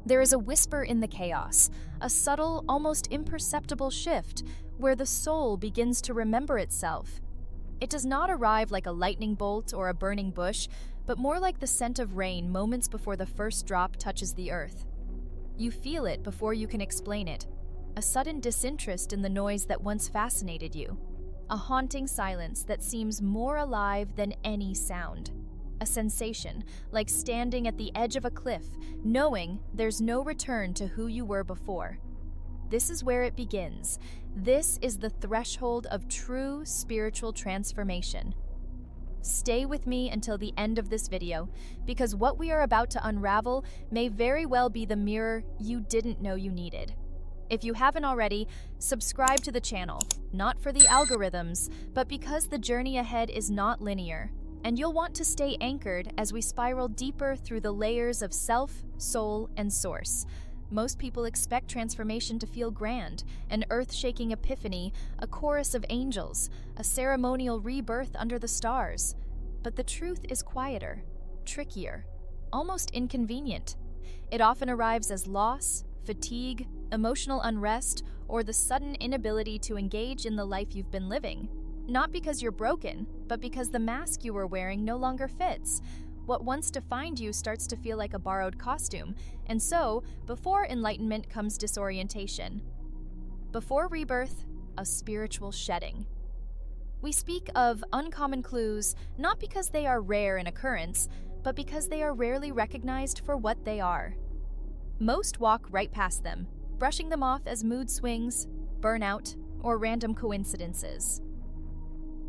There is a whisper in the chaos, a subtle, almost imperceptible shift where the soul begins to remember itself. It does not arrive like a lightning bolt or a burning bush, but more like the scent of rain moments before the first drop touches the earth. You feel it before you can explain it, a sudden disinterest in the noise that once fascinated you, a haunting silence that seems more alive than any sound, a sensation like standing at the edge of a cliff, knowing there's no return to who you were before. This is where it begins. This is the threshold of true spiritual transformation. Stay with me until the end of this video, because what we are about to unravel may very well be the mirror you didn't know you needed. If you haven't already, subscribe to the channel, not for the algorithms, but because the journey ahead is not linear, and you'll want to stay anchored as we spiral deeper through the layers of self, soul, and source. Most people expect transformation to feel grand, an earth-shaking epiphany, a chorus of angels, a ceremonial rebirth under the stars. But the truth is quieter, trickier, almost inconvenient. It often arrives as loss, fatigue, emotional unrest, or the sudden inability to engage in the life you've been living. Not because you're broken, but because the mask you were wearing no longer fits. What once defined you starts to feel like a borrowed costume, and so, before enlightenment comes disorientation. Before rebirth, a spiritual shedding. We speak of uncommon clues not because they are rare in occurrence, but because they are rarely recognized for what they are. Most walk right past them, brushing them off as mood swings, burnout, or random coincidences.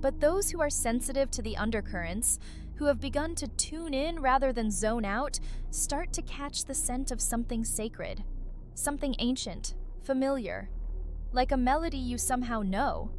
But those who are sensitive to the undercurrents, who have begun to tune in rather than zone out, start to catch the scent of something sacred, something ancient, familiar, like a melody you somehow know,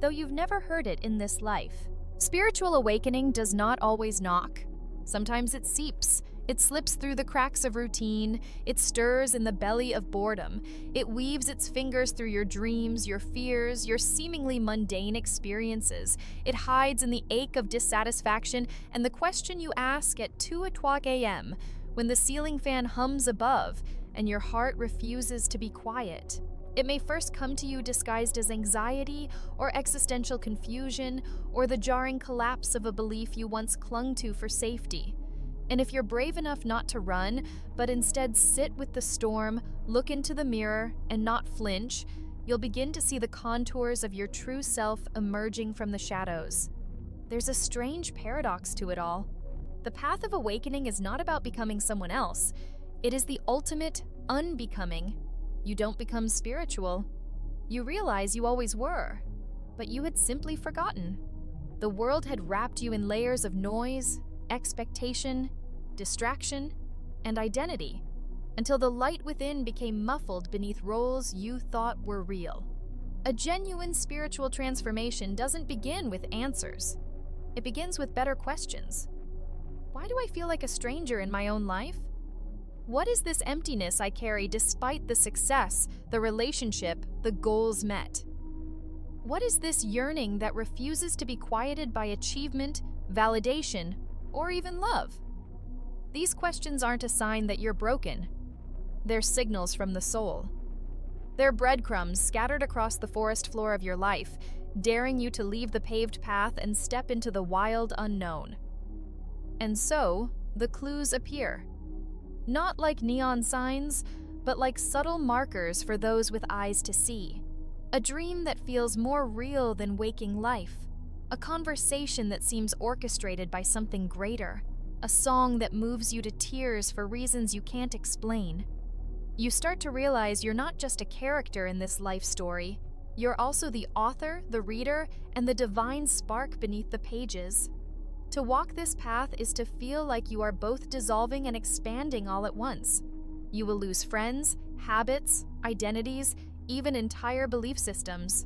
though you've never heard it in this life. Spiritual awakening does not always knock. Sometimes it seeps. It slips through the cracks of routine. It stirs in the belly of boredom. It weaves its fingers through your dreams, your fears, your seemingly mundane experiences. It hides in the ache of dissatisfaction and the question you ask at 2:00 a.m. when the ceiling fan hums above and your heart refuses to be quiet. It may first come to you disguised as anxiety or existential confusion or the jarring collapse of a belief you once clung to for safety. And if you're brave enough not to run, but instead sit with the storm, look into the mirror, and not flinch, you'll begin to see the contours of your true self emerging from the shadows. There's a strange paradox to it all. The path of awakening is not about becoming someone else. It is the ultimate unbecoming. You don't become spiritual. You realize you always were, but you had simply forgotten. The world had wrapped you in layers of noise, expectation, distraction, and identity, until the light within became muffled beneath roles you thought were real. A genuine spiritual transformation doesn't begin with answers. It begins with better questions. Why do I feel like a stranger in my own life? What is this emptiness I carry despite the success, the relationship, the goals met? What is this yearning that refuses to be quieted by achievement, validation, or even love? These questions aren't a sign that you're broken. They're signals from the soul. They're breadcrumbs scattered across the forest floor of your life, daring you to leave the paved path and step into the wild unknown. And so, the clues appear. Not like neon signs, but like subtle markers for those with eyes to see. A dream that feels more real than waking life. A conversation that seems orchestrated by something greater. A song that moves you to tears for reasons you can't explain. You start to realize you're not just a character in this life story. You're also the author, the reader, and the divine spark beneath the pages. To walk this path is to feel like you are both dissolving and expanding all at once. You will lose friends, habits, identities, even entire belief systems.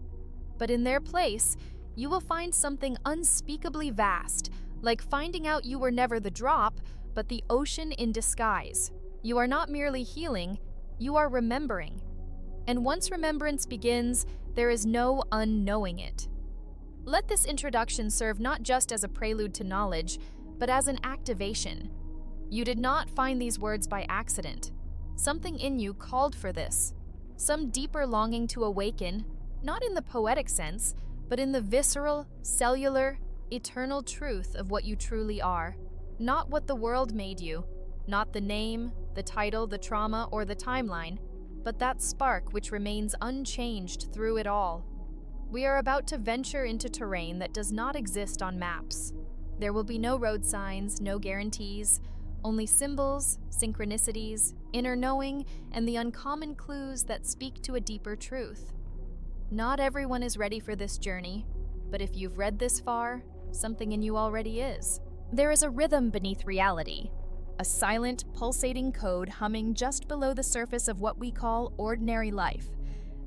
But in their place, you will find something unspeakably vast, like finding out you were never the drop, but the ocean in disguise. You are not merely healing, you are remembering. And once remembrance begins, there is no unknowing it. Let this introduction serve not just as a prelude to knowledge, but as an activation. You did not find these words by accident. Something in you called for this. Some deeper longing to awaken, not in the poetic sense, but in the visceral, cellular, eternal truth of what you truly are. Not what the world made you, not the name, the title, the trauma, or the timeline, but that spark which remains unchanged through it all. We are about to venture into terrain that does not exist on maps. There will be no road signs, no guarantees, only symbols, synchronicities, inner knowing, and the uncommon clues that speak to a deeper truth. Not everyone is ready for this journey, but if you've read this far, something in you already is. There is a rhythm beneath reality, a silent, pulsating code humming just below the surface of what we call ordinary life.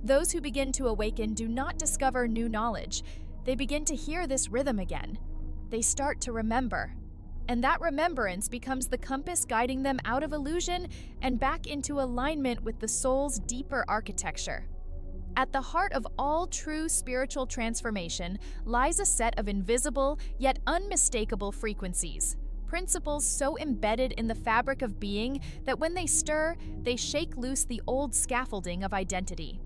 Those who begin to awaken do not discover new knowledge. They begin to hear this rhythm again. They start to remember. And that remembrance becomes the compass guiding them out of illusion and back into alignment with the soul's deeper architecture. At the heart of all true spiritual transformation lies a set of invisible yet unmistakable frequencies, principles so embedded in the fabric of being that when they stir, they shake loose the old scaffolding of identity.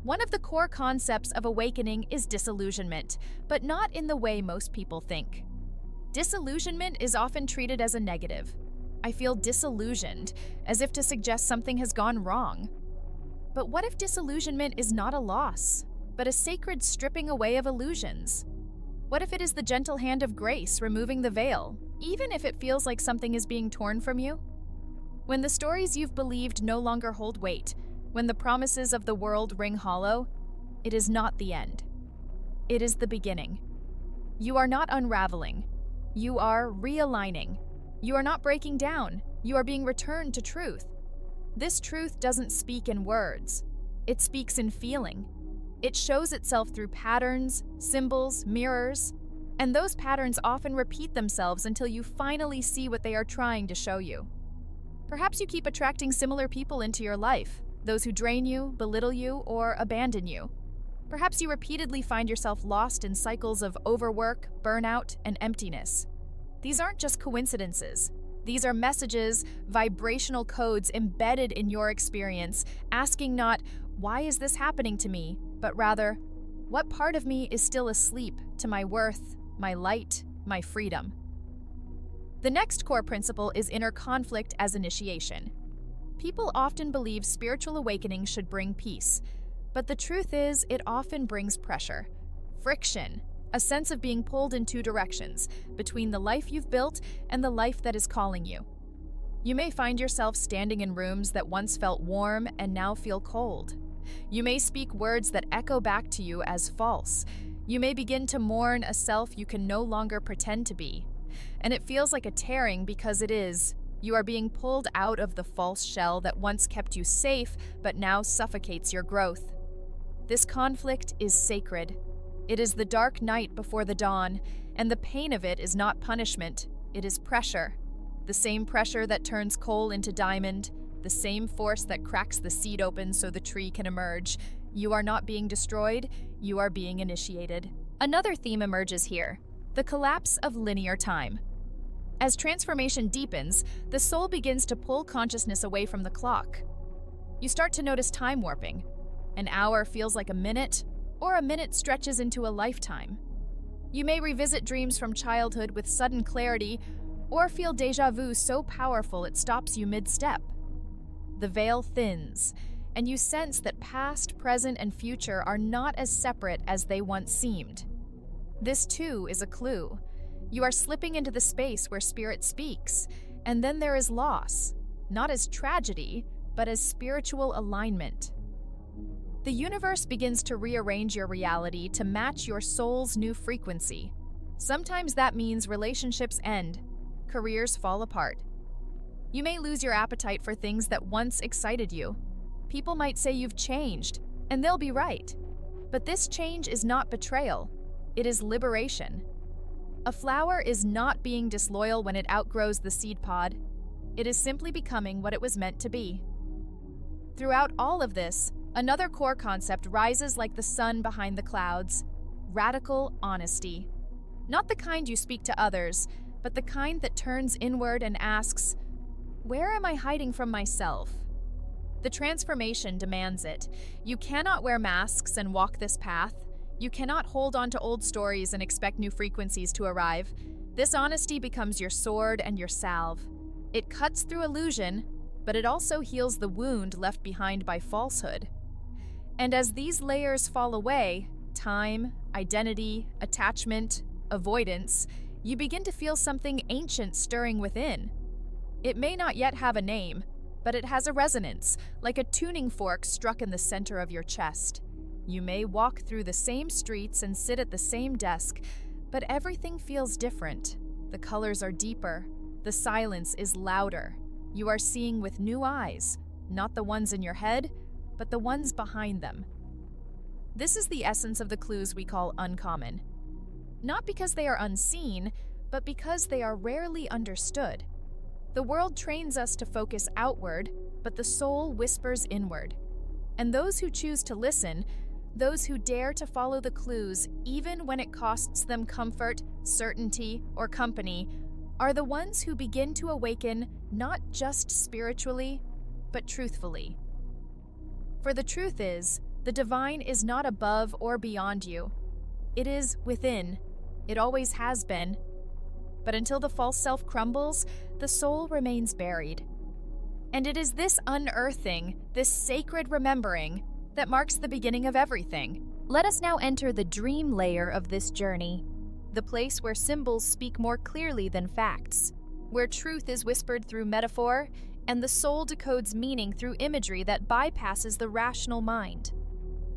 One of the core concepts of awakening is disillusionment, but not in the way most people think. Disillusionment is often treated as a negative. I feel disillusioned, as if to suggest something has gone wrong. But what if disillusionment is not a loss, but a sacred stripping away of illusions? What if it is the gentle hand of grace removing the veil, even if it feels like something is being torn from you? When the stories you've believed no longer hold weight, when the promises of the world ring hollow, it is not the end. It is the beginning. You are not unraveling. You are realigning. You are not breaking down. You are being returned to truth. This truth doesn't speak in words. It speaks in feeling. It shows itself through patterns, symbols, mirrors, and those patterns often repeat themselves until you finally see what they are trying to show you. Perhaps you keep attracting similar people into your life, those who drain you, belittle you, or abandon you. Perhaps you repeatedly find yourself lost in cycles of overwork, burnout, and emptiness. These aren't just coincidences. These are messages, vibrational codes embedded in your experience, asking not, "Why is this happening to me?" but rather, "What part of me is still asleep to my worth, my light, my freedom?" The next core principle is inner conflict as initiation. People often believe spiritual awakening should bring peace, but the truth is it often brings pressure, friction, a sense of being pulled in two directions, between the life you've built and the life that is calling you. You may find yourself standing in rooms that once felt warm and now feel cold. You may speak words that echo back to you as false. You may begin to mourn a self you can no longer pretend to be. And it feels like a tearing because it is. You are being pulled out of the false shell that once kept you safe but now suffocates your growth. This conflict is sacred. It is the dark night before the dawn, and the pain of it is not punishment, it is pressure. The same pressure that turns coal into diamond, the same force that cracks the seed open so the tree can emerge. You are not being destroyed, you are being initiated. Another theme emerges here, the collapse of linear time. As transformation deepens, the soul begins to pull consciousness away from the clock. You start to notice time warping. An hour feels like a minute, or a minute stretches into a lifetime. You may revisit dreams from childhood with sudden clarity, or feel déjà vu so powerful it stops you mid-step. The veil thins, and you sense that past, present, and future are not as separate as they once seemed. This, too, is a clue. You are slipping into the space where spirit speaks, and then there is loss, not as tragedy, but as spiritual alignment. The universe begins to rearrange your reality to match your soul's new frequency. Sometimes that means relationships end, careers fall apart. You may lose your appetite for things that once excited you. People might say you've changed, and they'll be right. But this change is not betrayal, it is liberation. A flower is not being disloyal when it outgrows the seed pod. It is simply becoming what it was meant to be. Throughout all of this, another core concept rises like the sun behind the clouds: radical honesty. Not the kind you speak to others, but the kind that turns inward and asks, "Where am I hiding from myself? The transformation demands it. You cannot wear masks and walk this path. You cannot hold on to old stories and expect new frequencies to arrive. This honesty becomes your sword and your salve. It cuts through illusion, but it also heals the wound left behind by falsehood. And as these layers fall away, time, identity, attachment, avoidance, you begin to feel something ancient stirring within. It may not yet have a name, but it has a resonance, like a tuning fork struck in the center of your chest. You may walk through the same streets and sit at the same desk, but everything feels different. The colors are deeper. The silence is louder. You are seeing with new eyes, not the ones in your head, but the ones behind them. This is the essence of the clues we call uncommon. Not because they are unseen, but because they are rarely understood. The world trains us to focus outward, but the soul whispers inward. And those who choose to listen, those who dare to follow the clues even when it costs them comfort, certainty, or company, are the ones who begin to awaken not just spiritually, but truthfully. For the truth is, the divine is not above or beyond you. It is within. It always has been. But until the false self crumbles, the soul remains buried. And it is this unearthing, this sacred remembering, that marks the beginning of everything. Let us now enter the dream layer of this journey, the place where symbols speak more clearly than facts, where truth is whispered through metaphor, and the soul decodes meaning through imagery that bypasses the rational mind.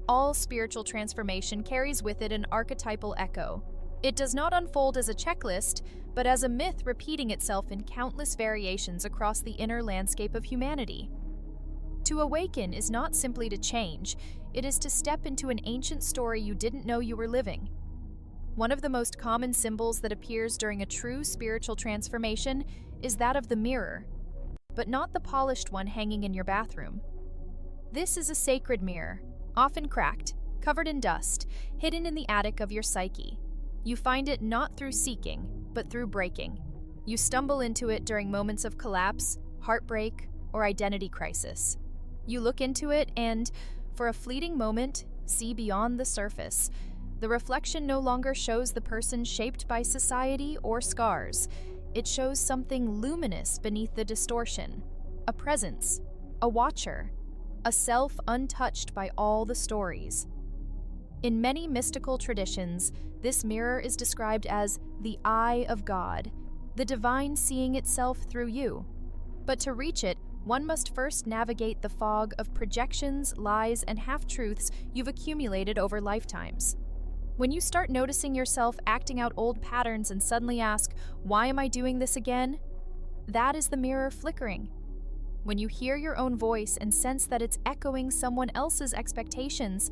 All spiritual transformation carries with it an archetypal echo. It does not unfold as a checklist, but as a myth repeating itself in countless variations across the inner landscape of humanity. To awaken is not simply to change, it is to step into an ancient story you didn't know you were living. One of the most common symbols that appears during a true spiritual transformation is that of the mirror, but not the polished one hanging in your bathroom. This is a sacred mirror, often cracked, covered in dust, hidden in the attic of your psyche. You find it not through seeking, but through breaking. You stumble into it during moments of collapse, heartbreak, or identity crisis. You look into it and, for a fleeting moment, see beyond the surface. The reflection no longer shows the person shaped by society or scars. It shows something luminous beneath the distortion, a presence, a watcher, a self untouched by all the stories. In many mystical traditions, this mirror is described as the eye of God, the divine seeing itself through you. But to reach it, one must first navigate the fog of projections, lies, and half-truths you've accumulated over lifetimes. When you start noticing yourself acting out old patterns and suddenly ask, "Why am I doing this again?" that is the mirror flickering. When you hear your own voice and sense that it's echoing someone else's expectations,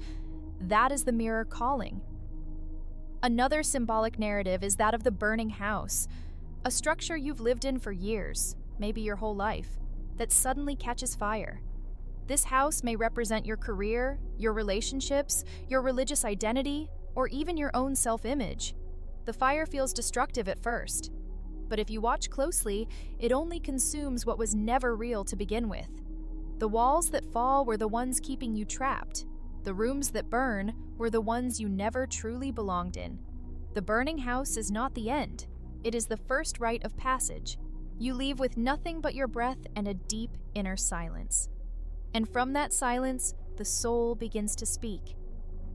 that is the mirror calling. Another symbolic narrative is that of the burning house, a structure you've lived in for years, maybe your whole life, that suddenly catches fire. This house may represent your career, your relationships, your religious identity, or even your own self-image. The fire feels destructive at first, but if you watch closely, it only consumes what was never real to begin with. The walls that fall were the ones keeping you trapped. The rooms that burn were the ones you never truly belonged in. The burning house is not the end. It is the first rite of passage. You leave with nothing but your breath and a deep inner silence. And from that silence, the soul begins to speak.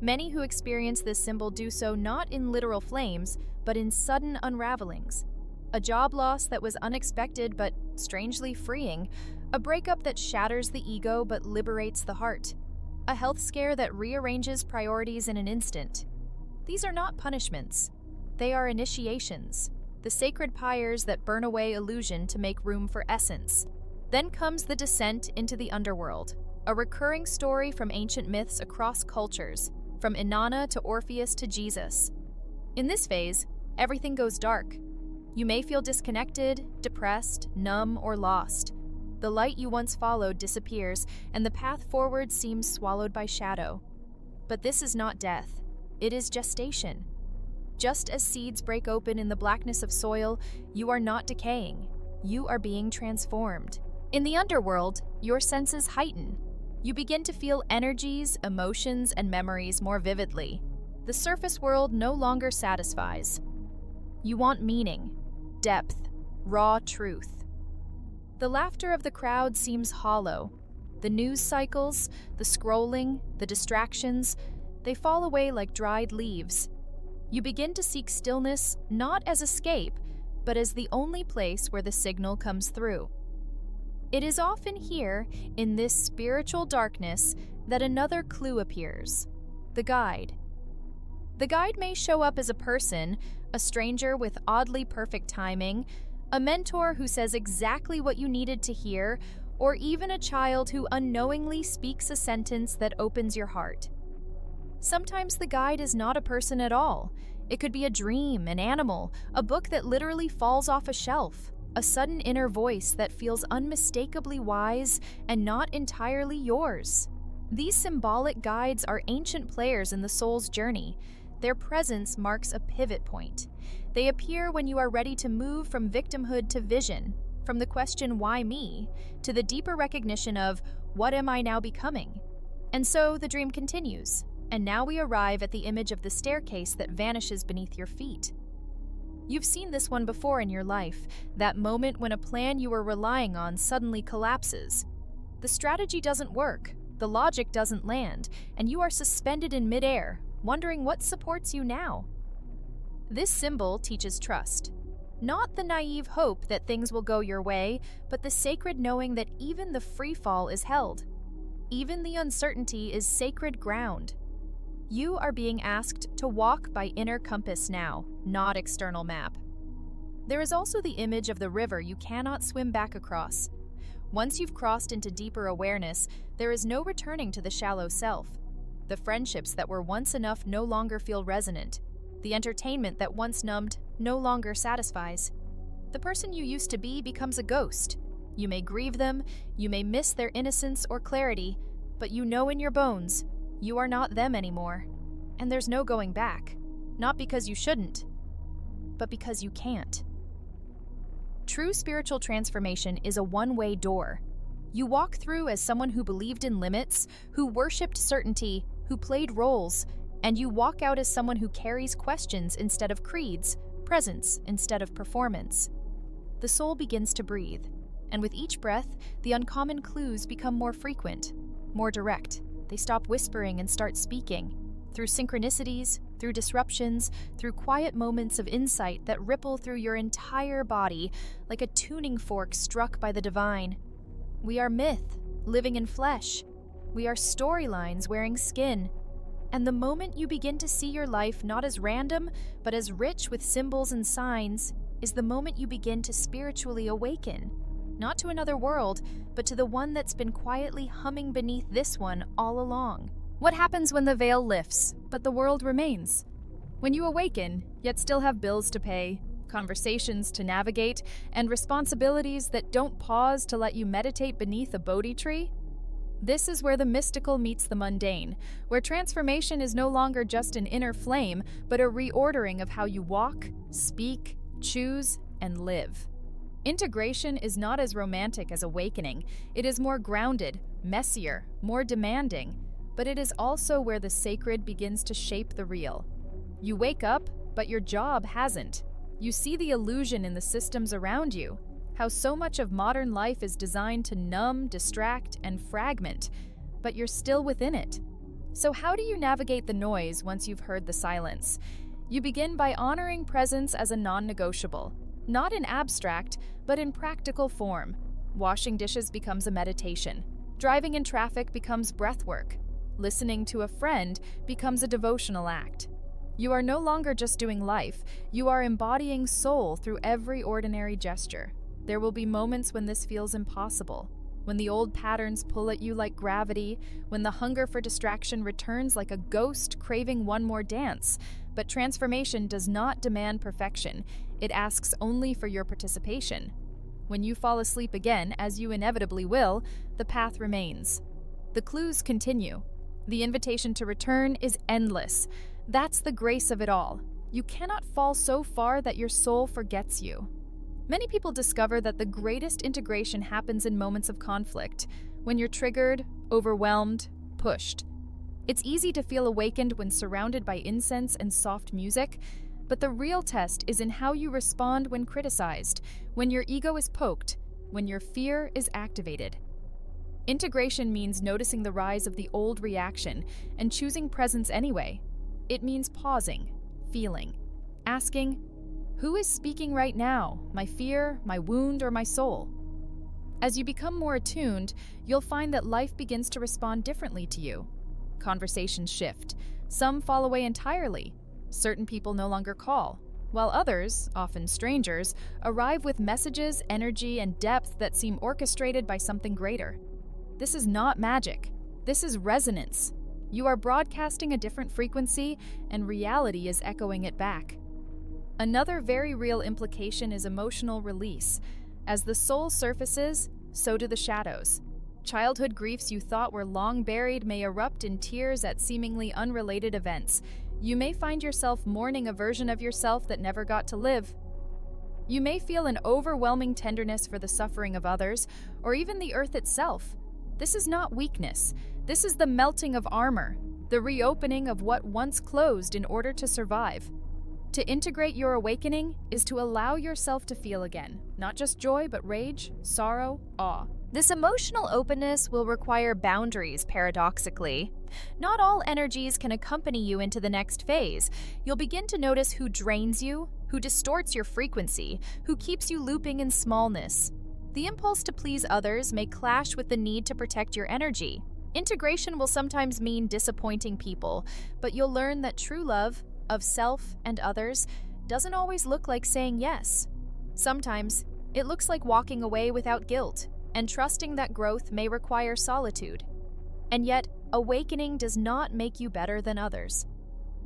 Many who experience this symbol do so not in literal flames, but in sudden unravelings. A job loss that was unexpected but strangely freeing. A breakup that shatters the ego but liberates the heart. A health scare that rearranges priorities in an instant. These are not punishments. They are initiations, the sacred pyres that burn away illusion to make room for essence. Then comes the descent into the underworld, a recurring story from ancient myths across cultures, from Inanna to Orpheus to Jesus. In this phase, everything goes dark. You may feel disconnected, depressed, numb, or lost. The light you once followed disappears, and the path forward seems swallowed by shadow. But this is not death. It is gestation. Just as seeds break open in the blackness of soil, you are not decaying. You are being transformed. In the underworld, your senses heighten. You begin to feel energies, emotions, and memories more vividly. The surface world no longer satisfies. You want meaning, depth, raw truth. The laughter of the crowd seems hollow. The news cycles, the scrolling, the distractions, they fall away like dried leaves. You begin to seek stillness not as escape, but as the only place where the signal comes through. It is often here, in this spiritual darkness, that another clue appears: the guide. The guide may show up as a person, a stranger with oddly perfect timing, a mentor who says exactly what you needed to hear, or even a child who unknowingly speaks a sentence that opens your heart. Sometimes the guide is not a person at all. It could be a dream, an animal, a book that literally falls off a shelf, a sudden inner voice that feels unmistakably wise and not entirely yours. These symbolic guides are ancient players in the soul's journey. Their presence marks a pivot point. They appear when you are ready to move from victimhood to vision, from the question, why me, to the deeper recognition of, what am I now becoming? And so the dream continues, and now we arrive at the image of the staircase that vanishes beneath your feet. You've seen this one before in your life, that moment when a plan you were relying on suddenly collapses. The strategy doesn't work, the logic doesn't land, and you are suspended in midair, wondering what supports you now. This symbol teaches trust. Not the naive hope that things will go your way, but the sacred knowing that even the free fall is held. Even the uncertainty is sacred ground. You are being asked to walk by inner compass now, not external map. There is also the image of the river you cannot swim back across. Once you've crossed into deeper awareness, there is no returning to the shallow self. The friendships that were once enough no longer feel resonant. The entertainment that once numbed no longer satisfies. The person you used to be becomes a ghost. You may grieve them, you may miss their innocence or clarity, but you know in your bones, you are not them anymore. And there's no going back. Not because you shouldn't, but because you can't. True spiritual transformation is a one-way door. You walk through as someone who believed in limits, who worshipped certainty, who played roles, and you walk out as someone who carries questions instead of creeds, presence instead of performance. The soul begins to breathe, and with each breath, the uncommon clues become more frequent, more direct. They stop whispering and start speaking, through synchronicities, through disruptions, through quiet moments of insight that ripple through your entire body like a tuning fork struck by the divine. We are myth, living in flesh. We are storylines wearing skin. And the moment you begin to see your life not as random, but as rich with symbols and signs, is the moment you begin to spiritually awaken. Not to another world, but to the one that's been quietly humming beneath this one all along. What happens when the veil lifts, but the world remains? When you awaken, yet still have bills to pay, conversations to navigate, and responsibilities that don't pause to let you meditate beneath a Bodhi tree? This is where the mystical meets the mundane, where transformation is no longer just an inner flame, but a reordering of how you walk, speak, choose, and live. Integration is not as romantic as awakening. It is more grounded, messier, more demanding, but it is also where the sacred begins to shape the real. You wake up, but your job hasn't. You see the illusion in the systems around you, how so much of modern life is designed to numb, distract, and fragment, but you're still within it. So how do you navigate the noise once you've heard the silence? You begin by honoring presence as a non-negotiable, not in abstract, but in practical form. Washing dishes becomes a meditation. Driving in traffic becomes breathwork. Listening to a friend becomes a devotional act. You are no longer just doing life, you are embodying soul through every ordinary gesture. There will be moments when this feels impossible, when the old patterns pull at you like gravity, when the hunger for distraction returns like a ghost craving one more dance. But transformation does not demand perfection. It asks only for your participation. When you fall asleep again, as you inevitably will, the path remains. The clues continue. The invitation to return is endless. That's the grace of it all. You cannot fall so far that your soul forgets you. Many people discover that the greatest integration happens in moments of conflict, when you're triggered, overwhelmed, pushed. It's easy to feel awakened when surrounded by incense and soft music, but the real test is in how you respond when criticized, when your ego is poked, when your fear is activated. Integration means noticing the rise of the old reaction and choosing presence anyway. It means pausing, feeling, asking, who is speaking right now, my fear, my wound, or my soul? As you become more attuned, you'll find that life begins to respond differently to you. Conversations shift. Some fall away entirely. Certain people no longer call, while others, often strangers, arrive with messages, energy, and depth that seem orchestrated by something greater. This is not magic. This is resonance. You are broadcasting a different frequency, and reality is echoing it back. Another very real implication is emotional release. As the soul surfaces, so do the shadows. Childhood griefs you thought were long buried may erupt in tears at seemingly unrelated events. You may find yourself mourning a version of yourself that never got to live. You may feel an overwhelming tenderness for the suffering of others, or even the earth itself. This is not weakness. This is the melting of armor, the reopening of what once closed in order to survive. To integrate your awakening is to allow yourself to feel again, not just joy, but rage, sorrow, awe. This emotional openness will require boundaries, paradoxically. Not all energies can accompany you into the next phase. You'll begin to notice who drains you, who distorts your frequency, who keeps you looping in smallness. The impulse to please others may clash with the need to protect your energy. Integration will sometimes mean disappointing people, but you'll learn that true love, of self and others, doesn't always look like saying yes. Sometimes, it looks like walking away without guilt, and trusting that growth may require solitude. And yet, awakening does not make you better than others.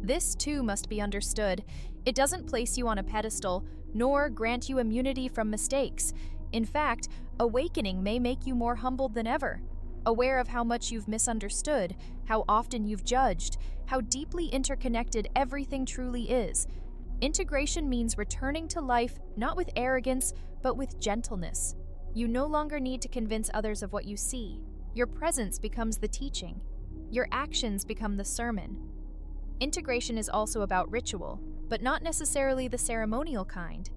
This too must be understood. It doesn't place you on a pedestal, nor grant you immunity from mistakes. In fact, awakening may make you more humbled than ever, aware of how much you've misunderstood, how often you've judged, how deeply interconnected everything truly is. Integration means returning to life not with arrogance, but with gentleness. You no longer need to convince others of what you see. Your presence becomes the teaching. Your actions become the sermon. Integration is also about ritual, but not necessarily the ceremonial kind.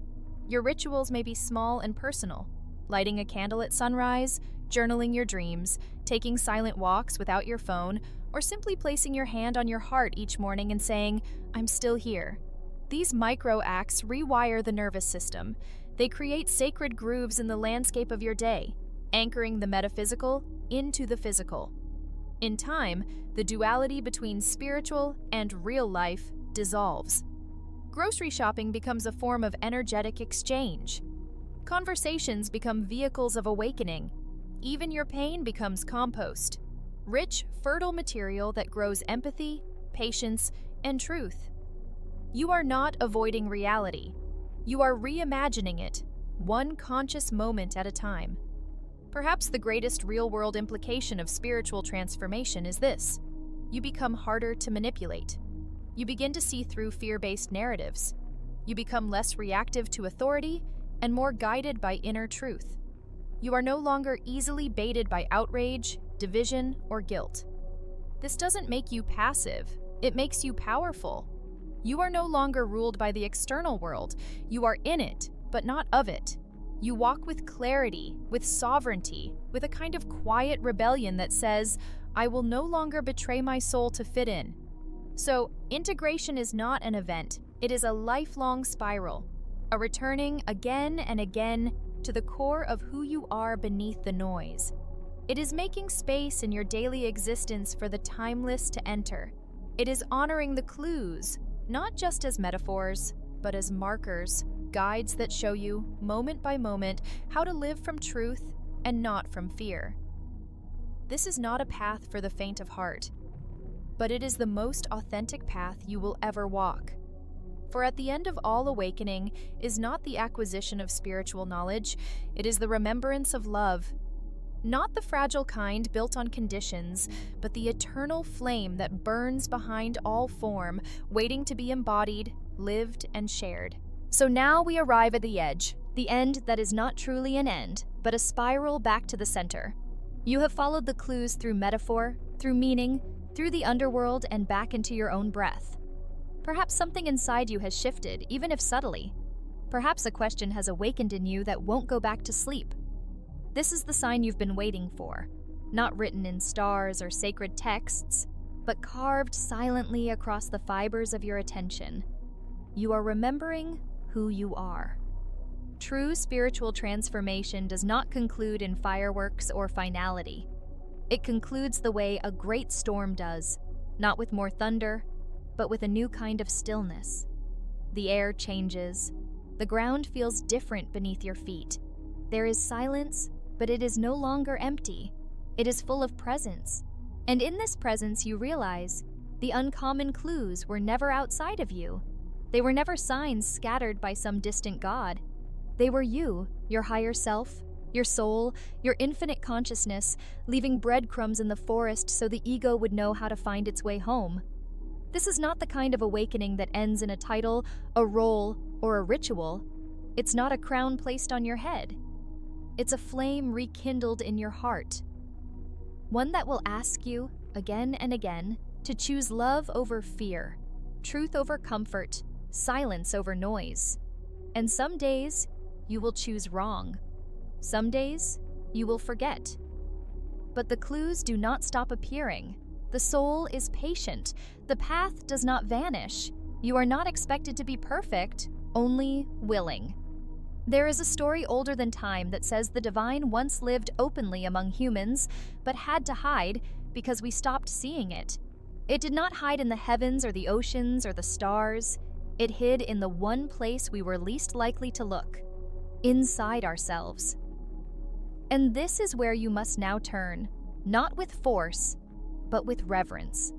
Your rituals may be small and personal, lighting a candle at sunrise, journaling your dreams, taking silent walks without your phone, or simply placing your hand on your heart each morning and saying, "I'm still here." These micro acts rewire the nervous system. They create sacred grooves in the landscape of your day, anchoring the metaphysical into the physical. In time, the duality between spiritual and real life dissolves. Grocery shopping becomes a form of energetic exchange. Conversations become vehicles of awakening. Even your pain becomes compost, rich, fertile material that grows empathy, patience, and truth. You are not avoiding reality. You are reimagining it, one conscious moment at a time. Perhaps the greatest real-world implication of spiritual transformation is this: you become harder to manipulate. You begin to see through fear-based narratives. You become less reactive to authority and more guided by inner truth. You are no longer easily baited by outrage, division, or guilt. This doesn't make you passive, it makes you powerful. You are no longer ruled by the external world. You are in it, but not of it. You walk with clarity, with sovereignty, with a kind of quiet rebellion that says, "I will no longer betray my soul to fit in." So, integration is not an event. It is a lifelong spiral, a returning again and again to the core of who you are beneath the noise. It is making space in your daily existence for the timeless to enter. It is honoring the clues, not just as metaphors, but as markers, guides that show you, moment by moment, how to live from truth and not from fear. This is not a path for the faint of heart, but it is the most authentic path you will ever walk. For at the end of all awakening is not the acquisition of spiritual knowledge, it is the remembrance of love. Not the fragile kind built on conditions, but the eternal flame that burns behind all form, waiting to be embodied, lived, and shared. So now we arrive at the edge, The end that is not truly an end, but a spiral back to the center. You have followed the clues through metaphor, through meaning, through the underworld, and back into your own breath. Perhaps something inside you has shifted, even if subtly. Perhaps a question has awakened in you that won't go back to sleep. This is the sign you've been waiting for, not written in stars or sacred texts, but carved silently across the fibers of your attention. You are remembering who you are. True spiritual transformation does not conclude in fireworks or finality. It concludes the way a great storm does, not with more thunder, but with a new kind of stillness. The air changes. The ground feels different beneath your feet. There is silence, but it is no longer empty. It is full of presence. And in this presence, you realize the uncommon clues were never outside of you. They were never signs scattered by some distant god. They were you, your higher self, your soul, your infinite consciousness, leaving breadcrumbs in the forest so the ego would know how to find its way home. This is not the kind of awakening that ends in a title, a role, or a ritual. It's not a crown placed on your head. It's a flame rekindled in your heart. One that will ask you, again and again, to choose love over fear, truth over comfort, silence over noise. And some days, you will choose wrong. Some days, you will forget. But the clues do not stop appearing. The soul is patient. The path does not vanish. You are not expected to be perfect, only willing. There is a story older than time that says the divine once lived openly among humans, but had to hide because we stopped seeing it. It did not hide in the heavens or the oceans or the stars. It hid in the one place we were least likely to look, inside ourselves. And this is where you must now turn, not with force, but with reverence.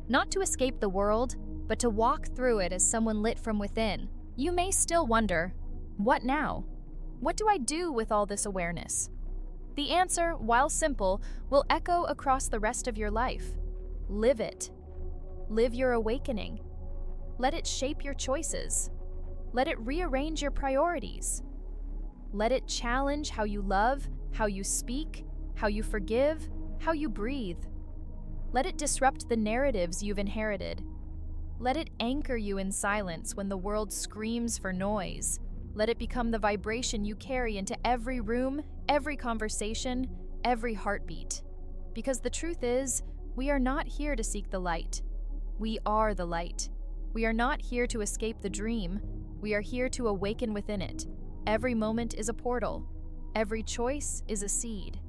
Not to escape the world, but to walk through it as someone lit from within. You may still wonder, what now? What do I do with all this awareness? The answer, while simple, will echo across the rest of your life. Live it. Live your awakening. Let it shape your choices. Let it rearrange your priorities. Let it challenge how you love, how you speak, how you forgive, how you breathe. Let it disrupt the narratives you've inherited. Let it anchor you in silence when the world screams for noise. Let it become the vibration you carry into every room, every conversation, every heartbeat. Because the truth is, we are not here to seek the light. We are the light. We are not here to escape the dream. We are here to awaken within it. Every moment is a portal. Every choice is a seed.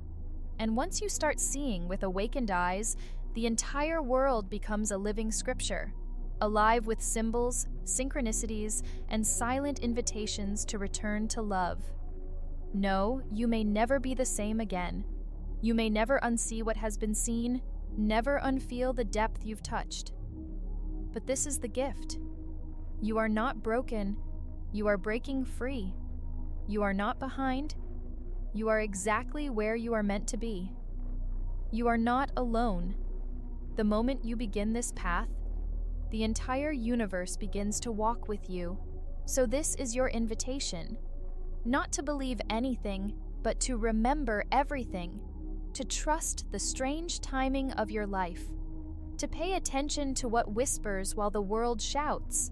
And once you start seeing with awakened eyes, the entire world becomes a living scripture, alive with symbols, synchronicities, and silent invitations to return to love. No, you may never be the same again. You may never unsee what has been seen, never unfeel the depth you've touched. But this is the gift. You are not broken. You are breaking free. You are not behind. You are exactly where you are meant to be. You are not alone. The moment you begin this path, the entire universe begins to walk with you. So this is your invitation. Not to believe anything, but to remember everything. To trust the strange timing of your life. To pay attention to what whispers while the world shouts.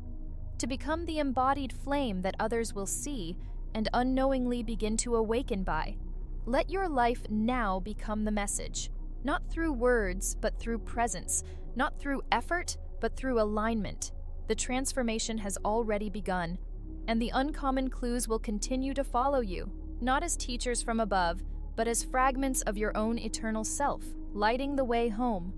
To become the embodied flame that others will see and unknowingly begin to awaken by. Let your life now become the message. Not through words, but through presence. Not through effort, but through alignment. The transformation has already begun, and the uncommon clues will continue to follow you, not as teachers from above, but as fragments of your own eternal self, lighting the way home.